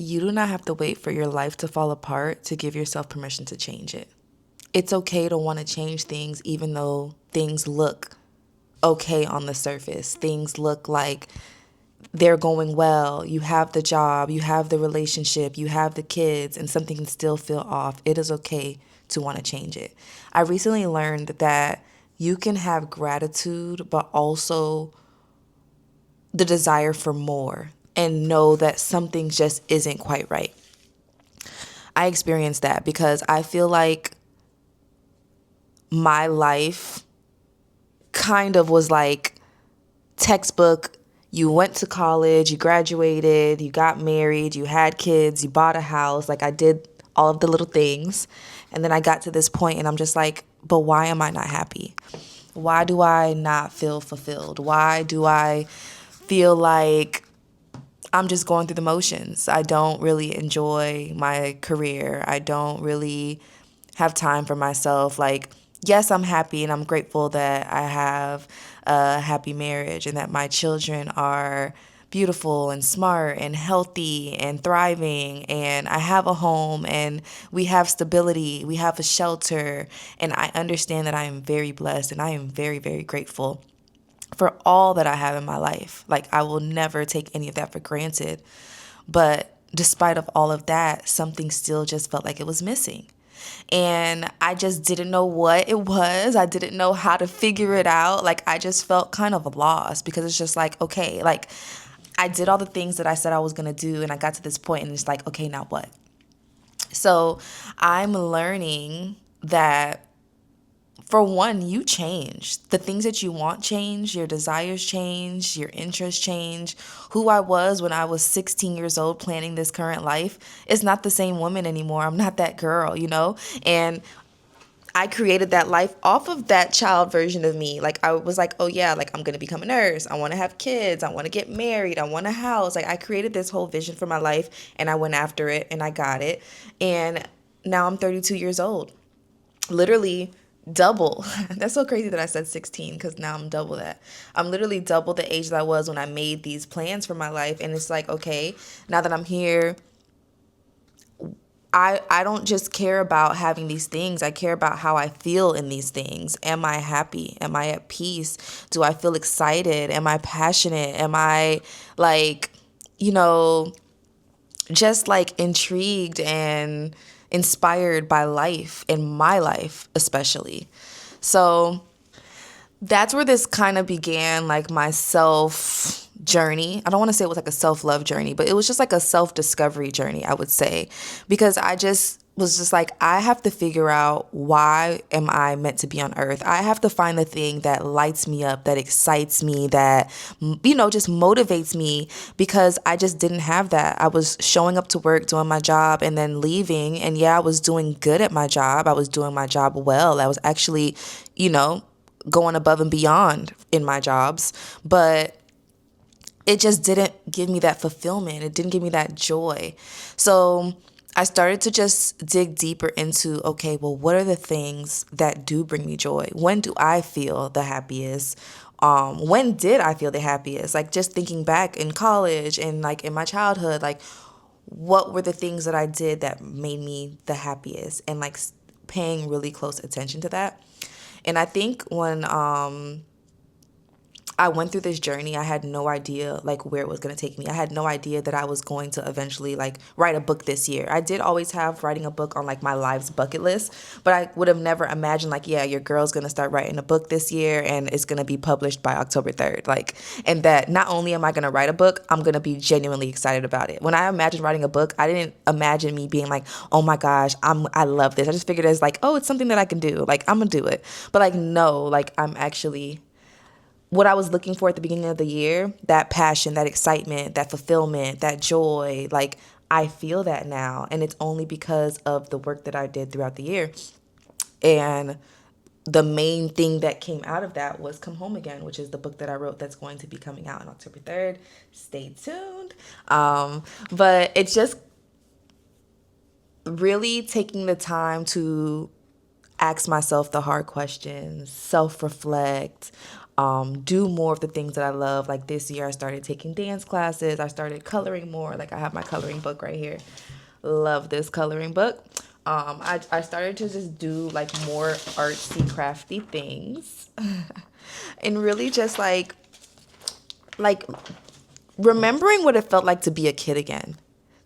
You do not have to wait for your life to fall apart to give yourself permission to change it. It's okay to want to change things even though things look okay on the surface. Things look like they're going well. You have the job, you have the relationship, you have the kids, and something can still feel off. It is okay to want to change it. I recently learned that you can have gratitude, but also the desire for more and know that something just isn't quite right. I experienced that because I feel like my life kind of was like textbook. You went to college, you graduated, you got married, you had kids, you bought a house. Like I did all of the little things. And then I got to this point and I'm just like, but why am I not happy? Why do I not feel fulfilled? Why do I feel like I'm just going through the motions? I don't really enjoy my career. I don't really have time for myself. Like, yes, I'm happy and I'm grateful that I have a happy marriage and that my children are beautiful and smart and healthy and thriving, and I have a home and we have stability, we have a shelter, and I understand that I am very blessed and I am very, very grateful for all that I have in my life. Like I will never take any of that for granted. But despite of all of that, something still just felt like it was missing. And I just didn't know what it was. I didn't know how to figure it out. Like I just felt kind of lost because it's just like, okay, like I did all the things that I said I was going to do and I got to this point and it's like, okay, now what? So I'm learning that for one, you change. The things that you want change, your desires change, your interests change. Who I was when I was 16 years old planning this current life is not the same woman anymore. I'm not that girl, you know? And I created that life off of that child version of me. Like I was like, oh yeah, like I'm going to become a nurse. I want to have kids. I want to get married. I want a house. Like I created this whole vision for my life and I went after it and I got it. And now I'm 32 years old. Literally double. That's so crazy that I said 16 because now I'm double that. I'm literally double the age that I was when I made these plans for my life. And it's like, okay, now that I'm here, I don't just care about having these things. I care about how I feel in these things. Am I happy? Am I at peace? Do I feel excited? Am I passionate? Am I like, you know, just like intrigued and inspired by life in my life, especially. So that's where this kind of began, like my self journey. I don't want to say it was like a self love journey, but it was just like a self discovery journey, I would say, because I just was just like, I have to figure out why am I meant to be on earth? I have to find the thing that lights me up, that excites me, that, you know, just motivates me because I just didn't have that. I was showing up to work, doing my job and then leaving. And yeah, I was doing good at my job. I was doing my job well. I was actually, you know, going above and beyond in my jobs, but it just didn't give me that fulfillment. It didn't give me that joy. So I started to just dig deeper into, okay, well, what are the things that do bring me joy? When do I feel the happiest? When did I feel the happiest? Like just thinking back in college and like in my childhood, like what were the things that I did that made me the happiest, and like paying really close attention to that. And I think when I went through this journey, I had no idea like where it was going to take me. I had no idea that I was going to eventually like write a book this year. I did always have writing a book on like my life's bucket list, but I would have never imagined like, yeah, your girl's going to start writing a book this year and it's going to be published by October 3rd. Like, and that not only am I going to write a book, I'm going to be genuinely excited about it. When I imagined writing a book, I didn't imagine me being like, oh my gosh, I love this. I just figured as like, oh, it's something that I can do. Like, I'm going to do it. But like, no, like I'm actually what I was looking for at the beginning of the year, that passion, that excitement, that fulfillment, that joy, like I feel that now. And it's only because of the work that I did throughout the year. And the main thing that came out of that was Come Home Again, which is the book that I wrote that's going to be coming out on October 3rd. Stay tuned. But it's just really taking the time to ask myself the hard questions, self-reflect, do more of the things that I love. Like this year, I started taking dance classes. I started coloring more. Like I have my coloring book right here. Love this coloring book. I started to just do like more artsy, crafty things, and really just like remembering what it felt like to be a kid again.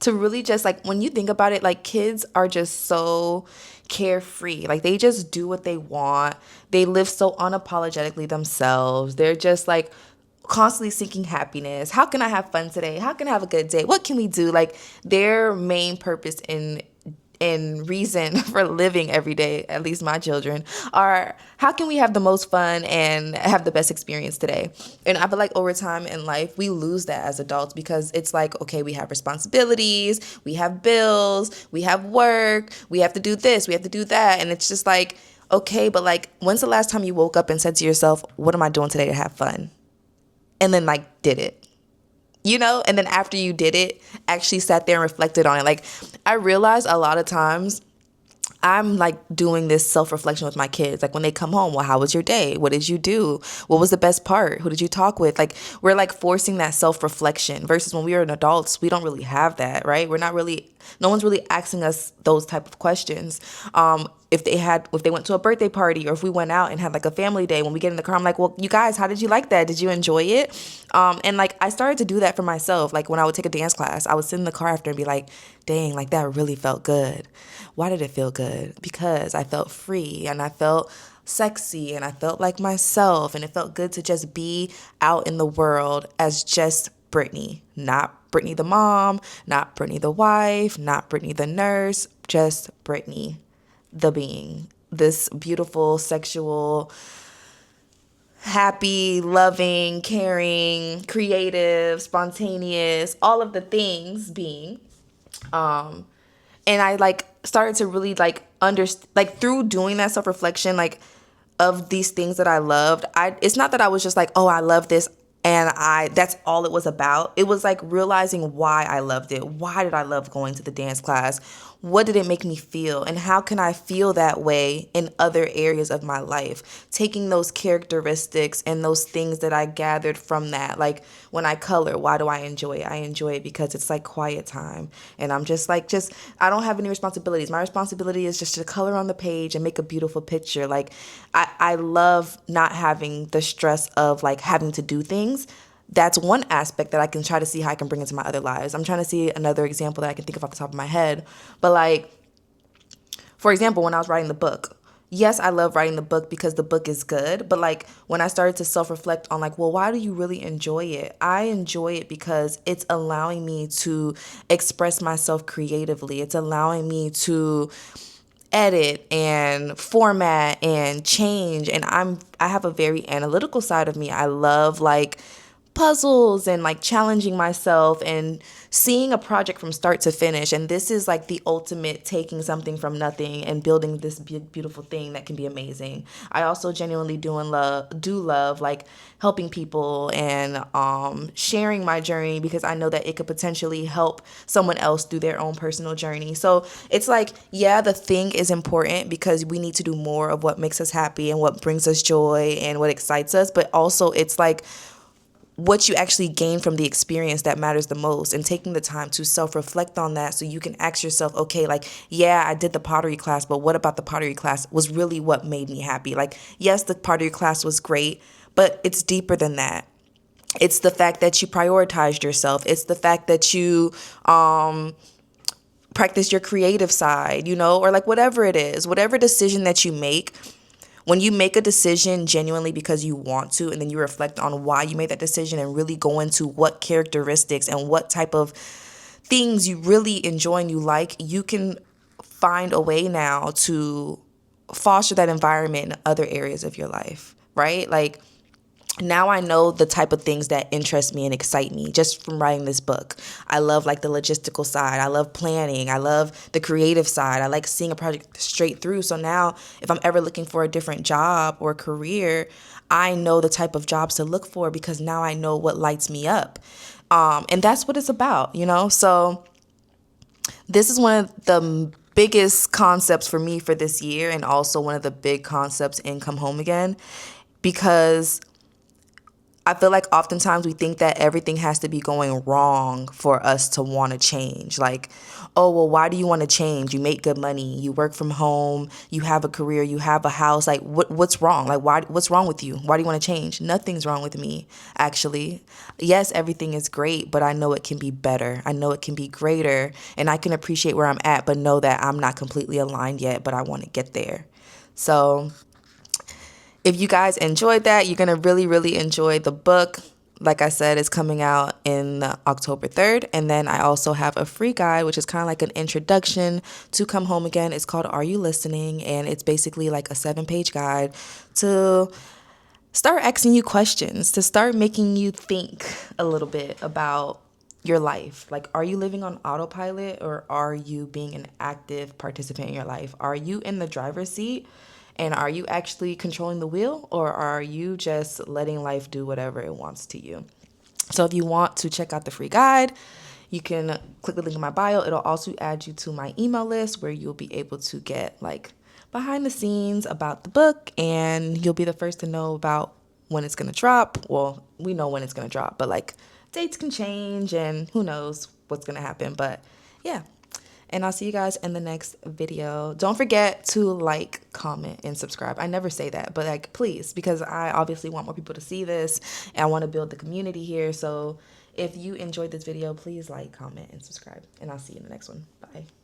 To really just like, when you think about it, like kids are just so carefree. Like they just do what they want. They live so unapologetically themselves. They're just like constantly seeking happiness. How can I have fun today? How can I have a good day? What can we do? Like their main purpose in reason for living every day, at least my children, are how can we have the most fun and have the best experience today? And I feel like over time in life, we lose that as adults because it's like, okay, we have responsibilities, we have bills, we have work, we have to do this, we have to do that. And it's just like, okay, but like, when's the last time you woke up and said to yourself, what am I doing today to have fun? And then like did it. And then after you did it, actually sat there and reflected on it. Like, I realized a lot of times I'm like doing this self-reflection with my kids. Like when they come home, well, how was your day? What did you do? What was the best part? Who did you talk with? Like we're like forcing that self-reflection versus when we are adults, we don't really have that, right? No one's really asking us those type of questions. If they went to a birthday party or if we went out and had like a family day, when we get in the car, I'm like, well, you guys, how did you like that? Did you enjoy it? And like I started to do that for myself. Like when I would take a dance class, I would sit in the car after and be like, dang, like that really felt good. Why did it feel good? Because I felt free and I felt sexy and I felt like myself, and it felt good to just be out in the world as just Brittany, not Brittany the mom, not Brittany the wife, not Brittany the nurse, just Brittany the being. This beautiful, sexual, happy, loving, caring, creative, spontaneous, all of the things being. And I like started to really like like through doing that self-reflection, like of these things that I loved. It's not that I was just like, oh, I love this and that's all it was about. It was like realizing why I loved it. Why did I love going to the dance class? What did it make me feel? And how can I feel that way in other areas of my life? Taking those characteristics and those things that I gathered from that. Like when I color, why do I enjoy it? I enjoy it because it's like quiet time. And I'm just I don't have any responsibilities. My responsibility is just to color on the page and make a beautiful picture. Like I love not having the stress of like having to do things. That's one aspect that I can try to see how I can bring into my other lives. I'm trying to see another example that I can think of off the top of my head. But like, for example, when I was writing the book, yes, I love writing the book because the book is good. But like when I started to self-reflect on like, well, why do you really enjoy it? I enjoy it because it's allowing me to express myself creatively. It's allowing me to edit and format and change. And I have a very analytical side of me. I love like puzzles and like challenging myself and seeing a project from start to finish. And this is like the ultimate taking something from nothing and building this beautiful thing that can be amazing. I also genuinely do love like helping people and sharing my journey because I know that it could potentially help someone else through their own personal journey. So it's like, yeah, the thing is important because we need to do more of what makes us happy and what brings us joy and what excites us. But also it's like what you actually gain from the experience that matters the most, and taking the time to self-reflect on that so you can ask yourself, okay, like, yeah, I did the pottery class, but what about the pottery class was really what made me happy? Like, yes, the pottery class was great, but it's deeper than that. It's the fact that you prioritized yourself. It's the fact that you practice your creative side, or like whatever it is, whatever decision that you make. When you make a decision genuinely because you want to, and then you reflect on why you made that decision and really go into what characteristics and what type of things you really enjoy and you like, you can find a way now to foster that environment in other areas of your life, right? Like, now I know the type of things that interest me and excite me just from writing this book. I love like the logistical side. I love planning. I love the creative side. I like seeing a project straight through. So now if I'm ever looking for a different job or career, I know the type of jobs to look for because now I know what lights me up. And that's what it's about, So this is one of the biggest concepts for me for this year, and also one of the big concepts in Come Home Again, because I feel like oftentimes we think that everything has to be going wrong for us to want to change. Like, oh, well, why do you want to change? You make good money, you work from home, you have a career, you have a house. Like, what's wrong? Like, what's wrong with you? Why do you want to change? Nothing's wrong with me, actually. Yes, everything is great, but I know it can be better. I know it can be greater, and I can appreciate where I'm at, but know that I'm not completely aligned yet, but I want to get there. So, if you guys enjoyed that, you're going to really, really enjoy the book. Like I said, it's coming out in October 3rd. And then I also have a free guide, which is kind of like an introduction to Come Home Again. It's called Are You Listening? And it's basically like a 7-page guide to start asking you questions, to start making you think a little bit about your life. Like, are you living on autopilot, or are you being an active participant in your life? Are you in the driver's seat, and are you actually controlling the wheel, or are you just letting life do whatever it wants to you? So if you want to check out the free guide, you can click the link in my bio. It'll also add you to my email list, where you'll be able to get like behind the scenes about the book, and you'll be the first to know about when it's going to drop. Well, we know when it's going to drop, but like dates can change and who knows what's going to happen. But yeah. And I'll see you guys in the next video. Don't forget to like, comment, and subscribe. I never say that, but like, please, because I obviously want more people to see this, and I want to build the community here. So if you enjoyed this video, please like, comment, and subscribe. And I'll see you in the next one. Bye.